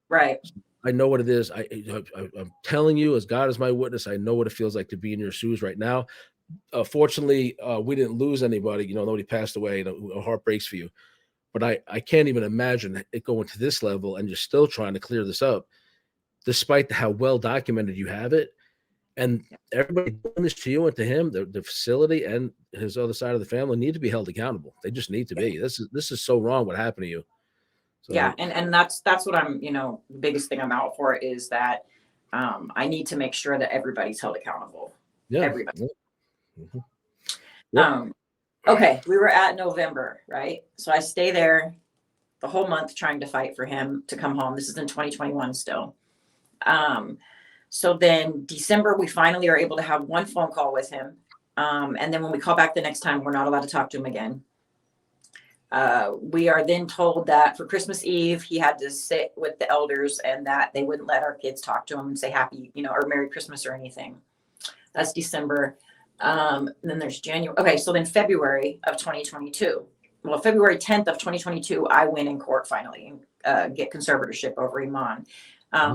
Right. I know what it is. I'm telling you, as God is my witness, I know what it feels like to be in your shoes right now. Fortunately, we didn't lose anybody. Nobody passed away. Heart breaks for you. But I can't even imagine it going to this level, and you're still trying to clear this up, despite how well documented you have it. And everybody doing this to you and to him, the facility and his other side of the family need to be held accountable. They just need to be. This is so wrong what happened to you. So, yeah, and that's what I'm, the biggest thing I'm out for is that I need to make sure that everybody's held accountable. yeah. Everybody. Yeah. Mm-hmm. Yep. Okay, we were at November, right? So I stay there the whole month trying to fight for him to come home. This is in 2021 still. So then December, we finally are able to have one phone call with him. And then when we call back the next time, we're not allowed to talk to him again. We are then told that for Christmas Eve, he had to sit with the elders and that they wouldn't let our kids talk to him and say happy, or Merry Christmas or anything. That's December. And then there's January. Okay. So then February of 2022, well, February 10th of 2022, I win in court finally, get conservatorship over Iman.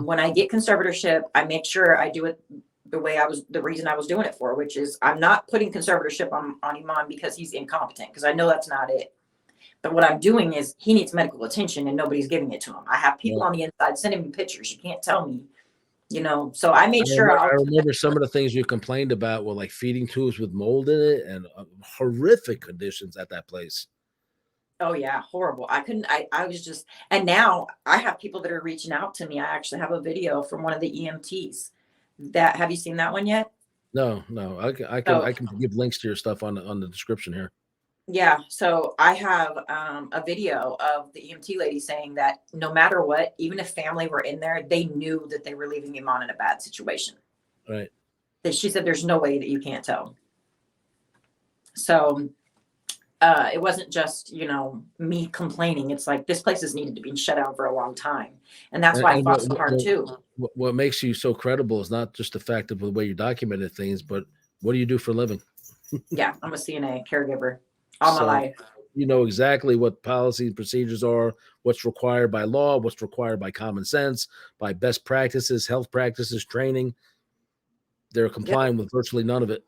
When I get conservatorship, I make sure I do it the reason I was doing it for, which is I'm not putting conservatorship on Iman because he's incompetent, because I know that's not it. But what I'm doing is he needs medical attention and nobody's giving it to him. I have people on the inside sending me pictures. You can't tell me, so I made sure. I remember some of the things you complained about were like feeding tubes with mold in it and horrific conditions at that place. Oh yeah, horrible. I was just, and now I have people that are reaching out to me. I actually have a video from one of the EMTs have you seen that one yet? No, I can give links to your stuff on the description here. Yeah. So I have a video of the EMT lady saying that no matter what, even if family were in there, they knew that they were leaving Iman in a bad situation. Right. That she said, there's no way that you can't tell. So it wasn't just, me complaining. It's like this place has needed to be shut down for a long time. And that's why I fought so hard too. What makes you so credible is not just the fact of the way you documented things, but what do you do for a living? Yeah, I'm a CNA caregiver all my life. You know exactly what policy and procedures are, what's required by law, what's required by common sense, by best practices, health practices, training. They're complying with virtually none of it.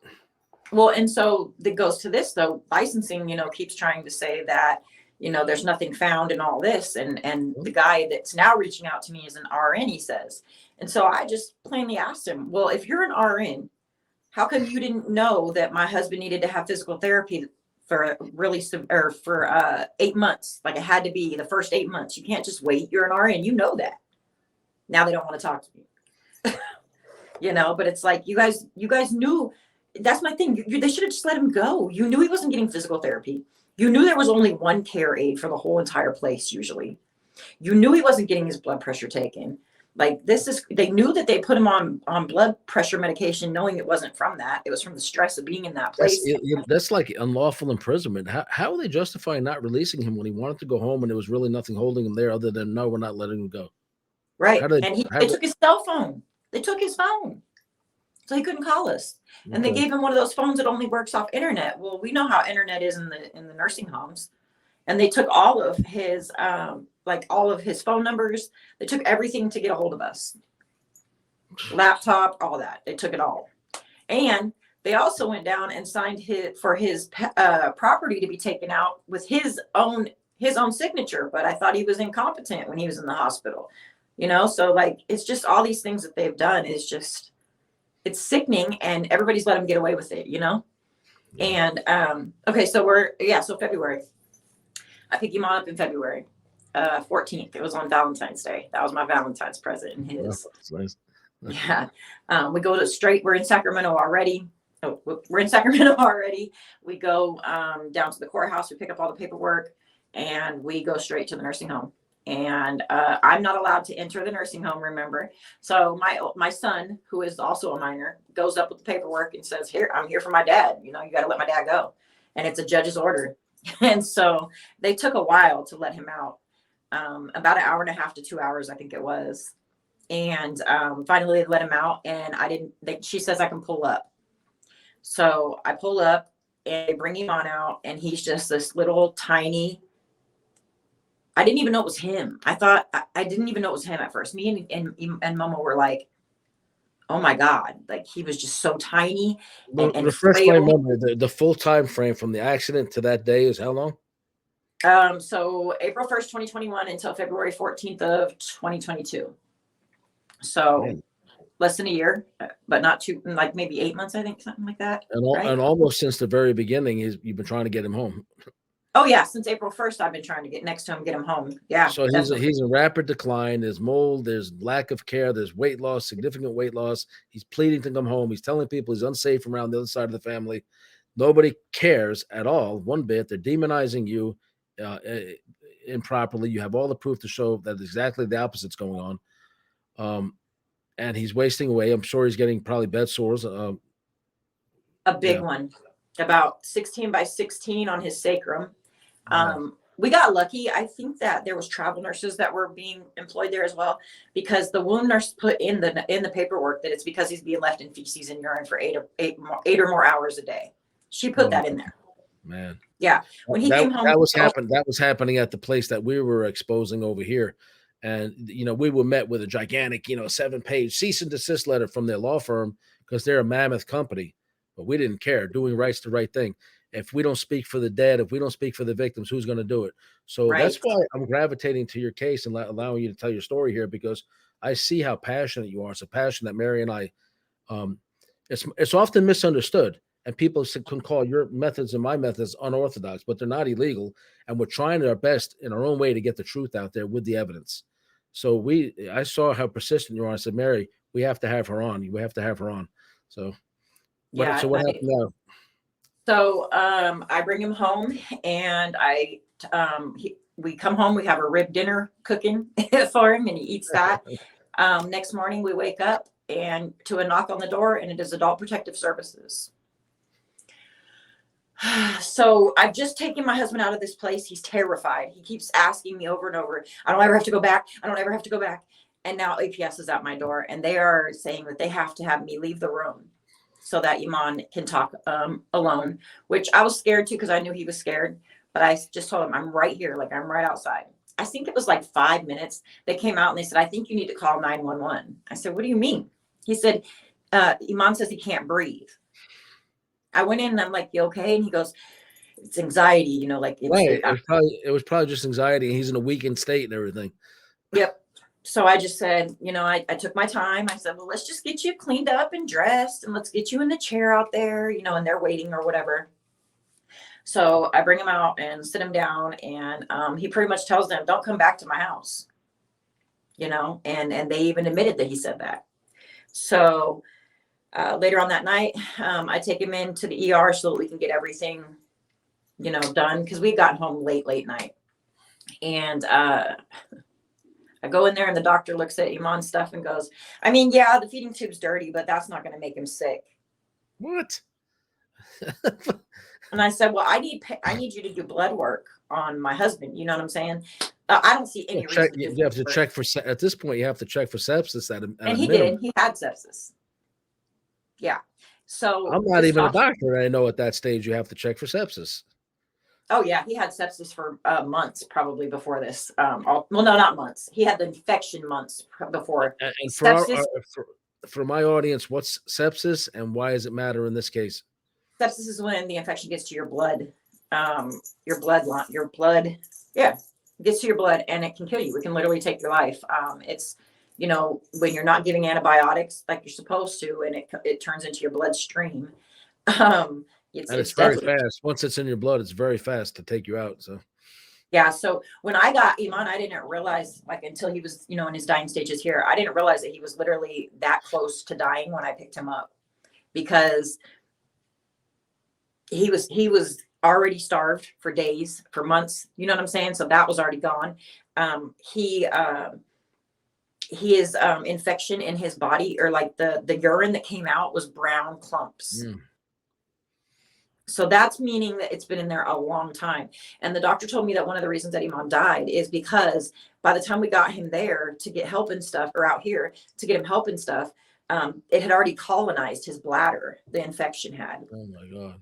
Well, and so that goes to this though, licensing, keeps trying to say that, there's nothing found in all this. And the guy that's now reaching out to me is an RN, he says. And so I just plainly asked him, well, if you're an RN, how come you didn't know that my husband needed to have physical therapy for for 8 months? Like it had to be the first 8 months. You can't just wait. You're an RN. You know that. Now they don't want to talk to me. But it's like, you guys knew. That's my thing. They should have just let him go. You knew he wasn't getting physical therapy. You knew there was only one care aide for the whole entire place. Usually you knew he wasn't getting his blood pressure taken. Like they knew that they put him on blood pressure medication, knowing it wasn't from that. It was from the stress of being in that place. That's like unlawful imprisonment. How are they justifying not releasing him when he wanted to go home and there was really nothing holding him there other than, no, we're not letting him go. Right. They took his cell phone. They took his phone. So he couldn't call us. And they gave him one of those phones that only works off internet. Well, we know how internet is in the nursing homes. And they took all of his all of his phone numbers. They took everything to get a hold of us. Laptop, all that. They took it all. And they also went down and signed for his property to be taken out with his own signature. But I thought he was incompetent when he was in the hospital. So like it's just all these things that they've done is just, it's sickening, and everybody's let them get away with it, And okay, so so February. I picked him up in February 14th. It was on Valentine's Day. That was my Valentine's present and his. That's nice. Yeah. We go we're in Sacramento already. Oh, we're in Sacramento already. We go down to the courthouse, we pick up all the paperwork, and we go straight to the nursing home. And I'm not allowed to enter the nursing home, remember? So my son, who is also a minor, goes up with the paperwork and says, here, I'm here for my dad. You got to let my dad go. And it's a judge's order. And so they took a while to let him out, about an hour and a half to 2 hours, I think it was. And finally they let him out, and she says I can pull up. So I pull up and they bring him on out, and he's just this little tiny I didn't even know it was him. I didn't even know it was him at first. Me and Momo were like, oh my God, like he was just so tiny and Refresh my frail. memory. The full time frame from the accident to that day is how long? So April 1st, 2021 until February 14th of 2022. So Man. less than a year, but not too, like maybe 8 months, I think, something like that. And almost since the very beginning, you've been trying to get him home. Oh yeah, since April 1st, I've been trying to get next to him, get him home. Yeah, So definitely. he's in rapid decline. There's mold. There's lack of care. There's weight loss, significant weight loss. He's pleading to come home. He's telling people he's unsafe around the other side of the family. Nobody cares at all, one bit. They're demonizing you improperly. You have all the proof to show that exactly the opposite's going on. And he's wasting away. I'm sure he's getting probably bed sores. A big one, about 16 by 16 on his sacrum. We got lucky. I think that there was travel nurses that were being employed there as well, because the wound nurse put in the paperwork that it's because he's being left in feces and urine for eight or more hours a day. She put that in there. Man. Yeah. When he came home, that was happening at the place that we were exposing over here. And, we were met with a gigantic, 7-page cease and desist letter from their law firm because they're a mammoth company. But we didn't care. Doing right's the right thing. If we don't speak for the dead, if we don't speak for the victims, who's going to do it? So that's why I'm gravitating to your case and allowing you to tell your story here, because I see how passionate you are. It's a passion that Mary and I, it's often misunderstood. And people can call your methods and my methods unorthodox, but they're not illegal. And we're trying our best in our own way to get the truth out there with the evidence. So I saw how persistent you are. I said, Mary, we have to have her on. We have to have her on. So, what happened now? So I bring him home, and we come home. We have a rib dinner cooking for him, and he eats that. Next morning, we wake up and to a knock on the door, and it is Adult Protective Services. So I've just taken my husband out of this place. He's terrified. He keeps asking me over and over, I don't ever have to go back. I don't ever have to go back. And now APS is at my door, and they are saying that they have to have me leave the room so that Iman can talk alone, which I was scared too, because I knew he was scared. But I just told him, I'm right here. Like, I'm right outside. I think it was like 5 minutes. They came out and they said, I think you need to call 911. I said, what do you mean? He said, Iman says he can't breathe. I went in and I'm like, you okay? And he goes, it's anxiety, like it's right. It was probably just anxiety, and he's in a weakened state and everything. Yep. So I just said, I took my time. I said, well, let's just get you cleaned up and dressed, and let's get you in the chair out there, and they're waiting or whatever. So I bring him out and sit him down, and he pretty much tells them, don't come back to my house, and they even admitted that he said that. So later on that night, I take him into the ER so that we can get everything, done, because we got home late night. And I go in there, and the doctor looks at Iman's stuff and goes, I mean, yeah, the feeding tube's dirty, but that's not going to make him sick. What? And I said, well, I need you to do blood work on my husband. You know what I'm saying? I don't see any reason. You have to check for, at this point, you have to check for sepsis. And he did. He had sepsis. Yeah. So I'm not even a doctor. I know at that stage you have to check for sepsis. Oh yeah, he had sepsis for months probably before this. Well, no, not months. He had the infection months before. And sepsis. For my audience, what's sepsis and why does it matter in this case? Sepsis is when the infection gets to your blood. Yeah, gets to your blood, and it can kill you. It can literally take your life. It's when you're not giving antibiotics like you're supposed to, and it turns into your bloodstream. It's very fast. Once it's in your blood, it's very fast to take you out. So yeah. So when I got Iman, I didn't realize, until he was, in his dying stages here, I didn't realize that he was literally that close to dying when I picked him up, because he was already starved for days, for months. You know what I'm saying? So that was already gone. His infection in his body, or the urine that came out, was brown clumps. So that's meaning that it's been in there a long time. And the doctor told me that one of the reasons that Iman died is because by the time we got him there to get help and stuff, or out here to get him help and stuff, it had already colonized his bladder. The infection had. Oh my God.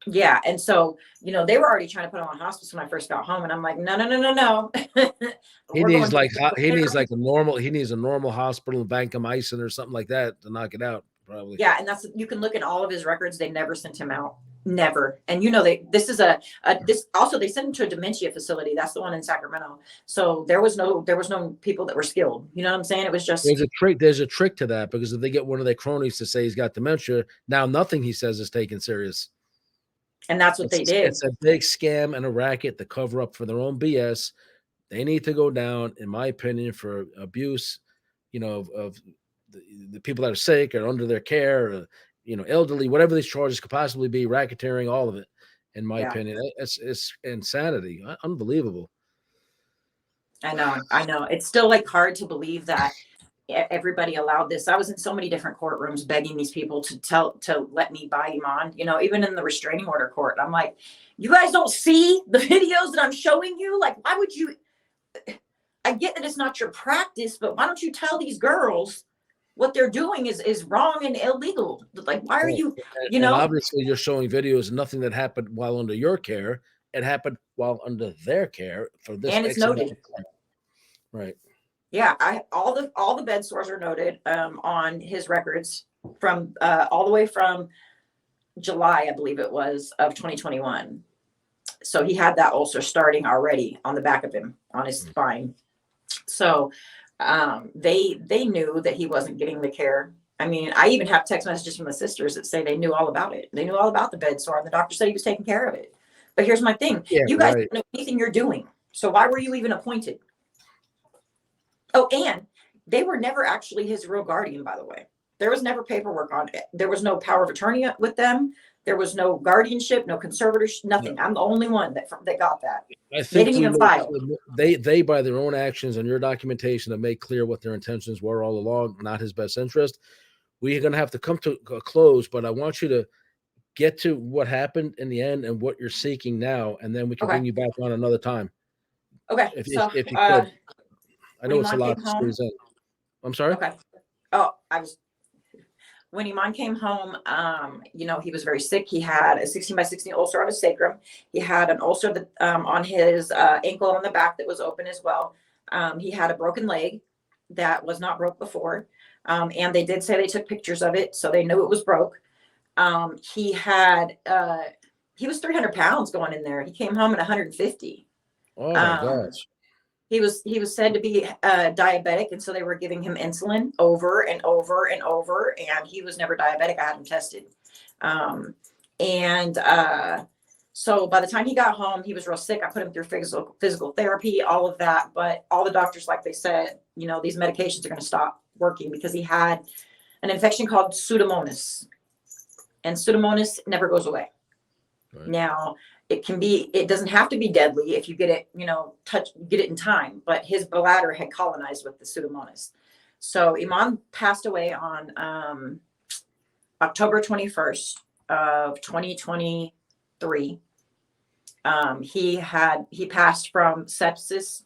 Yeah. And so, they were already trying to put him on hospice when I first got home. And I'm like, no, no, no, no, no. He We're going needs to like therapy. he needs a normal hospital, vancomycin or something like that to knock it out, probably. Yeah. And you can look at all of his records. They never sent him out. Never. And this is this also, they sent him to a dementia facility. That's the one in Sacramento. So there was no people that were skilled. You know what I'm saying? It was just, There's a trick to that, because if they get one of their cronies to say he's got dementia, now nothing he says is taken serious. and that's what they did. It's a big scam and a racket to cover up for their own BS. They need to go down, in my opinion, for abuse, of the people that are sick or under their care, or, elderly, whatever these charges could possibly be, racketeering, all of it. In my opinion, it's insanity, unbelievable. I know. It's still like hard to believe that everybody allowed this. I was in so many different courtrooms begging these people to let me buy Iman, even in the restraining order court. I'm like, you guys don't see the videos that I'm showing you? Like, why would you? I get that it's not your practice, but why don't you tell these girls what they're doing is wrong and illegal? Like, why are you, And obviously you're showing videos, nothing that happened while under your care. It happened while under their care for this. And it's noted. Right. Yeah. All the bed sores are noted on his records from all the way from July, I believe it was, of 2021. So he had that ulcer starting already on the back of him, on his spine. So they knew that he wasn't getting the care. I mean, I even have text messages from the sisters that say they knew all about it. They knew all about the bed sore, and the doctor said he was taking care of it. But here's my thing. You guys don't know anything you're doing. So why were you even appointed? Oh, and they were never actually his real guardian, by the way. There was never paperwork on it. There was no power of attorney with them. There was no guardianship, no conservatorship, nothing. No. I'm the only one that got that. I think they didn't even file. They, by their own actions and your documentation, have made clear what their intentions were all along, not his best interest. We're going to have to come to a close, but I want you to get to what happened in the end and what you're seeking now, and then we can bring you back on another time. Okay. If you could. I know it's a lot to squeeze in. I'm sorry? Okay. Oh, when Iman came home, he was very sick. He had a 16 by 16 ulcer on his sacrum. He had an ulcer that, on his ankle on the back that was open as well. He had a broken leg that was not broke before. And they did say they took pictures of it, so they knew it was broke. He was 300 pounds going in there. He came home at 150. Oh my gosh. He was said to be diabetic, and so they were giving him insulin over and over and over, and he was never diabetic. I had him tested. So by the time he got home, he was real sick. I put him through physical therapy, all of that. But all the doctors, like they said, these medications are going to stop working because he had an infection called Pseudomonas. And Pseudomonas never goes away. Right. Now, it doesn't have to be deadly if you get it, get it in time, but his bladder had colonized with the Pseudomonas. So Iman passed away on October 21st of 2023. He passed from sepsis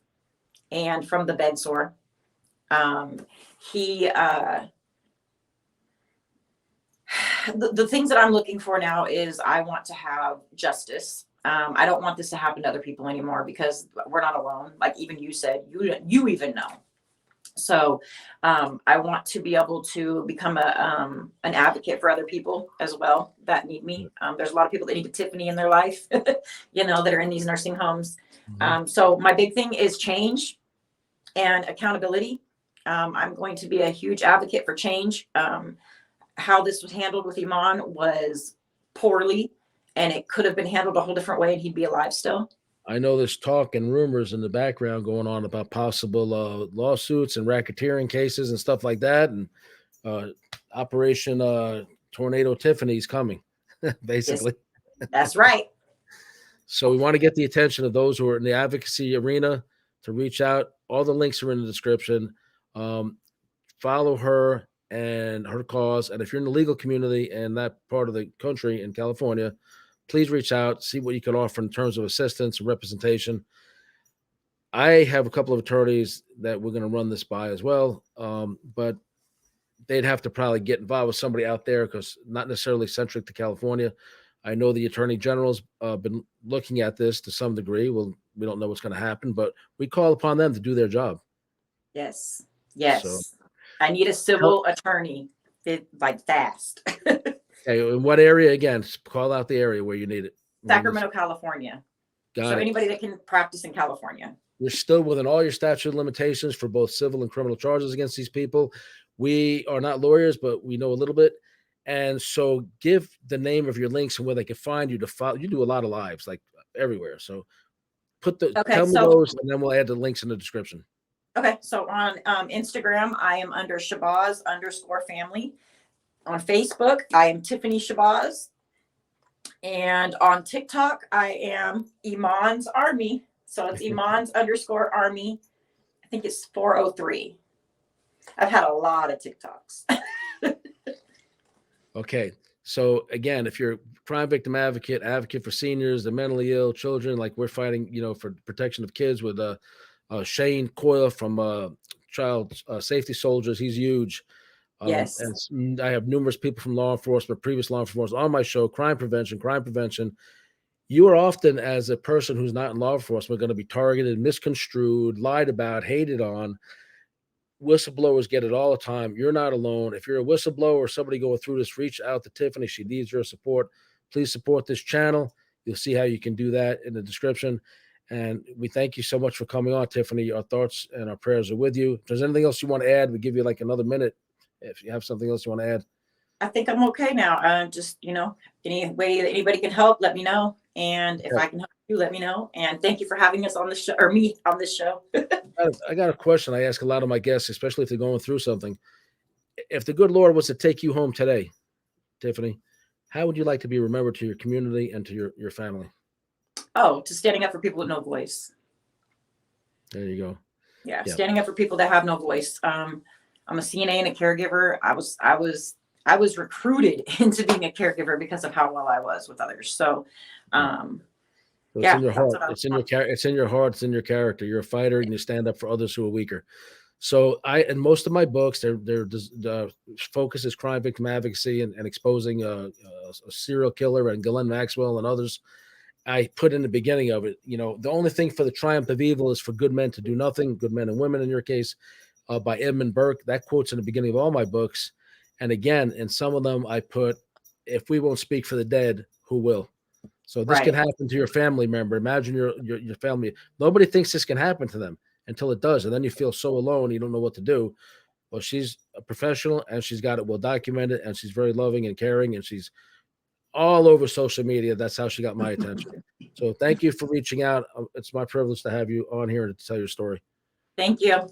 and from the bed sore. The things that I'm looking for now is I want to have justice. I don't want this to happen to other people anymore because we're not alone. Like even you said, you even know. So I want to be able to become an advocate for other people as well that need me. There's a lot of people that need a Tiffany in their life, that are in these nursing homes. Mm-hmm. So my big thing is change and accountability. I'm going to be a huge advocate for change. How this was handled with Iman was poorly, and it could have been handled a whole different way and he'd be alive still. I know there's talk and rumors in the background going on about possible lawsuits and racketeering cases and stuff like that. And Operation Tornado Tiffany's coming, basically. Yes, that's right. So we want to get the attention of those who are in the advocacy arena to reach out. All the links are in the description. Follow her and her cause. And if you're in the legal community in that part of the country in California, please reach out, see what you can offer in terms of assistance and representation. I have a couple of attorneys that we're going to run this by as well, but they'd have to probably get involved with somebody out there because not necessarily centric to California. I know the Attorney General's been looking at this to some degree. Well, we don't know what's going to happen, but we call upon them to do their job. Yes. So, Yes. I need a civil attorney, like fast. okay, in what area again? Call out the area where you need it. Sacramento, California. Got so it. Anybody that can practice in California. You're still within all your statute of limitations for both civil and criminal charges against these people. We are not lawyers, but we know a little bit. And so give the name of your links and where they can find you to follow. You do a lot of lives, like everywhere. So tell me those, and then we'll add the links in the description. Okay. So on Instagram, I am under Shabazz_family. On Facebook, I am Tiffany Shabazz. And on TikTok, I am Iman's Army. So it's Iman's_Army. I think it's 403. I've had a lot of TikToks. Okay. So again, if you're a crime victim advocate for seniors, the mentally ill, children, like we're fighting, for protection of kids with Shane Coyle from Child Safety Soldiers. He's huge. Yes. And I have numerous people from law enforcement, previous law enforcement on my show, crime prevention. You are often, as a person who's not in law enforcement, going to be targeted, misconstrued, lied about, hated on. Whistleblowers get it all the time. You're not alone. If you're a whistleblower or somebody going through this, reach out to Tiffany. She needs your support. Please support this channel. You'll see how you can do that in the description. And we thank you so much for coming on, Tiffany. Our thoughts and our prayers are with you. If there's anything else you want to add, we give you like another minute. If you have something else you want to add. I think I'm okay now. Just, any way that anybody can help, let me know. And if I can help you, let me know. And thank you for having us on the show, or me on this show. I got a question I ask a lot of my guests, especially if they're going through something. If the good Lord was to take you home today, Tiffany, how would you like to be remembered to your community and to your family? Oh, to standing up for people with no voice. There you go. Yeah. Standing up for people that have no voice. I'm a CNA and a caregiver. I was recruited into being a caregiver because of how well I was with others. So, it's in your heart. It's in your heart. It's in your character. You're a fighter, and you stand up for others who are weaker. So in most of my books, their focus is crime victim advocacy and exposing a serial killer and Ghislaine Maxwell and others. I put in the beginning of it, the only thing for the triumph of evil is for good men to do nothing, good men and women in your case, by Edmund Burke. That quote's in the beginning of all my books. And again, in some of them, I put, if we won't speak for the dead, who will? So this can happen to your family member. Imagine your family. Nobody thinks this can happen to them until it does. And then you feel so alone, you don't know what to do. Well, she's a professional and she's got it well documented and she's very loving and caring and she's all over social media. That's how she got my attention. So thank you for reaching out. It's my privilege to have you on here and to tell your story. Thank you.